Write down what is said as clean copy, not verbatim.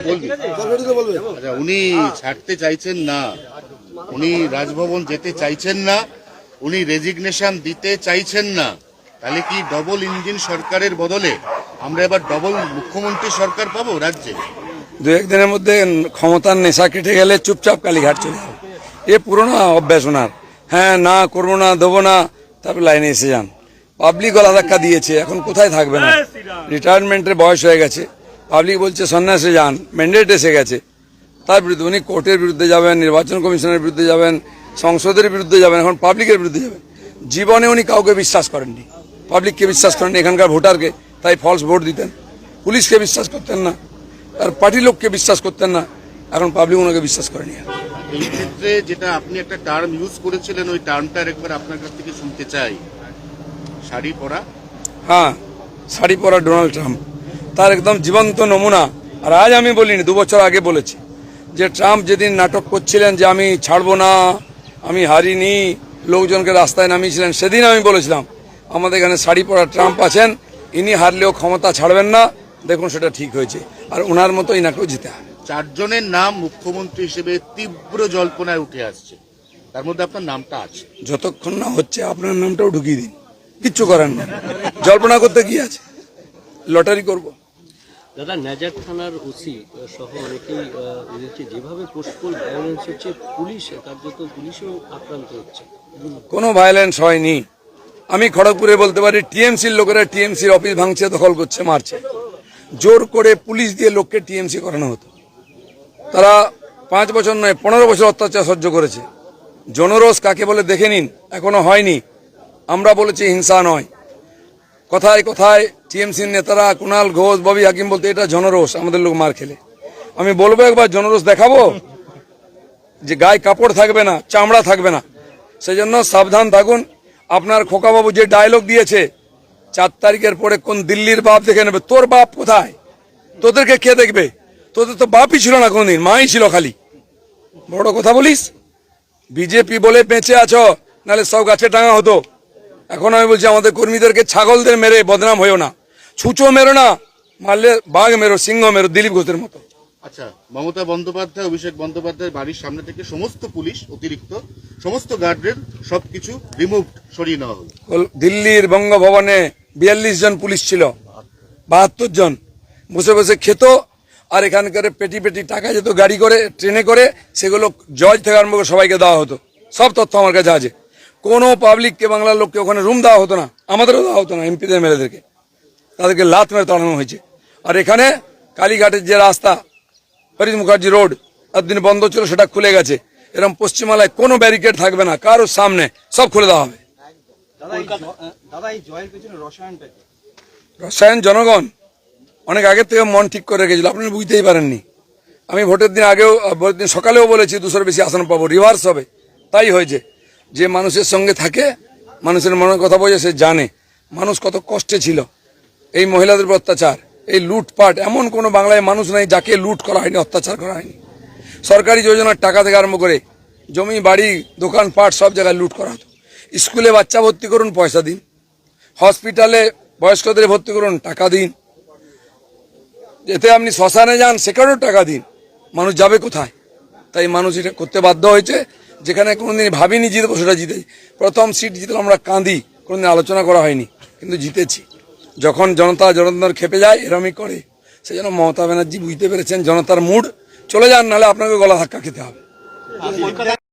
আচ্ছা, উনি ছাড়তে চাইছেন না, উনি রাজভবন যেতে চাইছেন না, উনি রেজিগনেশন দিতে চাইছেন না। তাহলে কি ডবল ইঞ্জিন সরকারের বদলে আমরা এবার ডবল মুখ্যমন্ত্রী সরকার পাবো রাজ্যে? দু একদিনের মধ্যে ক্ষমতার নেশা কেটে গেলে চুপচাপ কালীঘাট চলে যাবে। এ পুরোনো অভ্যাস ওনার। হ্যাঁ, না করবো না, দেবো না, তারপর লাইনে এসে যান। পাবলিক গলা ধাক্কা দিয়েছে, এখন কোথায় থাকবে না? রিটায়ারমেন্টের বয়স হয়ে গেছে, পাবলিক বলছে সন্ন্যাসে যান, ম্যান্ডেট এসে গেছে। তার বিরুদ্ধে উনি কোর্টের বিরুদ্ধে যাবেন, নির্বাচন কমিশনের বিরুদ্ধে যাবেন, সংসদের বিরুদ্ধে যাবেন, এখন পাবলিকের বিরুদ্ধে যাবেন। জীবনে উনি কাউকে বিশ্বাস করেননি, পাবলিককে বিশ্বাস করেননি, এখানকার ভোটারকে, তাই ফলস ভোট দিতেন। পুলিশকে বিশ্বাস করতেন না, তার পার্টি লোককে বিশ্বাস করতেন না, এখন পাবলিক ওনাকে বিশ্বাস করেনি। এই ক্ষেত্রে যেটা আপনি একটা টার্ম ইউজ করেছিলেন, ওই টার্মটা একবার আপনার কাছ থেকে শুনতে চাই। শাড়ি পরা। হ্যাঁ, শাড়ি পরা ডোনাল্ড ট্রাম্প তার একদম জীবন্ত নমুনা। আর আজ আমি বলিনি, 2 বছর আগে বলেছি যে ট্রাম্প যেদিন নাটক করছিলেন যে আমি ছাড়বো না, আমি হারিনি, লোকজনকে রাস্তায় নামিয়েছিলেন, সেদিন আমি বলেছিলাম আমাদের এখানে শাড়ি পরা ট্রাম্প আছেন, ইনি হারলেও ক্ষমতা ছাড়বেন না। দেখুন সেটা ঠিক হয়েছে, আর ওনার মতো ইনাকেও জিতে হবে। 4 জনের নাম মুখ্যমন্ত্রী হিসেবে তীব্র জল্পনায় উঠে আসছে, তার মধ্যে আপনার নামটা আছে। যতক্ষণ না হচ্ছে আপনার নামটাও ঢুকিয়ে দিন, কিচ্ছু করার না, জল্পনা করতে কি আছে, লটারি করব। দাদা, নাজার থানার ওসি সহ অনেকেই যেভাবে পোস্টপোল ভায়োলেন্স হচ্ছে, পুলিশ কার্যত পুলিশও আক্রান্ত হচ্ছে। কোনো ভায়োলেন্স হয়নি। আমি খড়গপুরে বলতে পারি টিএমসির লোকেরা টিএমসির অফিস ভাঙছে, দখল করছে, মারছে। জোর করে পুলিশ দিয়ে লোককে টিএমসি করানো হতো। তারা 5 বছর নয় 15 বছর অত্যাচার সহ্য করেছে। জনরোষ কাকে বলে দেখে নিন, এখনো হয়নি। আমরা বলেছি হিংসা নয়। কোথায় কোথায় টিএমসির নেতারা কুণাল ঘোষ, ববি হাকিম বলতে এটা জনরোষ, আমাদের লোক মার খেলে। আমি বলবো একবার জনরোষ দেখাবো, যে গায়ে কাপড় থাকবে না, চামড়া থাকবে না। সেই জন্য সাবধান থাকুন। আপনার খোকাবাবু যে ডায়লগ দিয়েছে 4 তারিখের পরে কোন দিল্লির বাপ দেখে নেবে, তোর বাপ কোথায়? তোদেরকে কে দেখবে? তোদের তো বাপই ছিল না কোনদিন, মাই ছিল খালি। বড় কথা বলিস, বিজেপি বলে বেঁচে আছো, নাহলে সব গাছে টাঙা হতো। এখন আমি বলছি আমাদের কর্মীদেরকে ছাগলদের মেরে বদনাম হয়েও না, ছুঁচো মেরো না, মারলে বাঘ মেরো, সিংহ মেরো, দিলীপ ঘোষের মতো। আচ্ছা, মমতা বন্দ্যোপাধ্যায়, অভিষেক বন্দ্যোপাধ্যায়ের বাড়ির সামনে থেকে সমস্ত পুলিশ, অতিরিক্ত সমস্ত গার্ডের সবকিছু রিমুভ, সরিয়ে নেওয়া হলো। দিল্লির বঙ্গভবনে 42 জন পুলিশ ছিল, 72 জন বসে বসে খেত, আর এখানকার পেটি পেটি টাকা যেত গাড়ি করে, ট্রেনে করে, সেগুলো জজ থেকে আরম্ভ করে সবাইকে দেওয়া হতো। সব তথ্য আমার কাছে আছে। কোনো পাবলিককে, বাংলার লোককে ওখানে রুম দেওয়া হতো না, আমাদেরও দেওয়া হতো না। এমপিদের এমএলএদেরকে তাদেরকে লাত মেরে তাড়ানো হয়েছে। আর এখানে কালীঘাটের যে রাস্তা, হরিশ মুখার্জি রোড, একদিন বন্ধ ছিল, সেটা খুলে গেছে। এরকম পশ্চিমালয় কোনো ব্যারিকেড থাকবে না, কারোর সামনে সব খুলে দেওয়া হবে। রসায়ন জনগণ অনেক আগের থেকে মন ঠিক করে রেখেছিল, আপনারা বুঝতেই পারেননি। আমি ভোটের দিন আগেও, ভোটের দিন সকালেও বলেছি 200 বেশি আসন পাবো, রিভার্স হবে। তাই হয়েছে। যে মানুষের সঙ্গে থাকে, মানুষের মনের কথা বোঝে, সে জানে মানুষ কত কষ্টে ছিল। এই মহিলাদের উপর অত্যাচার, এই লুটপাট, এমন কোনো বাংলায় মানুষ নাই যাকে লুট করা হয়নি, অত্যাচার করা হয়নি। সরকারি যোজনার টাকা থেকে আরম্ভ করে জমি, বাড়ি, দোকানপাট সব জায়গায় লুট করা হতো। স্কুলে বাচ্চা ভর্তি করুন, পয়সা দিন। হসপিটালে বয়স্কদের ভর্তি করুন, টাকা দিন। এতে আপনি শ্মশানে যান, সেখানেও টাকা দিন। মানুষ যাবে কোথায়? তাই মানুষ এটা করতে বাধ্য হয়েছে। যেখানে কোনোদিন ভাবিনি জিতবো, সেটা জিতেছি। প্রথম সিট জিতলাম আমরা, কাঁদি, কোনোদিন আলোচনা করা হয়নি, কিন্তু জিতেছি। যখন জনতা জনার্দন খেপে যায়, এরমই করে। সেই জন্য মমতা ব্যানার্জি বুঝতে পেরেছেন জনতার মুড, চলে যান, নাহলে আপনাকে গলা ধাক্কা খেতে হবে।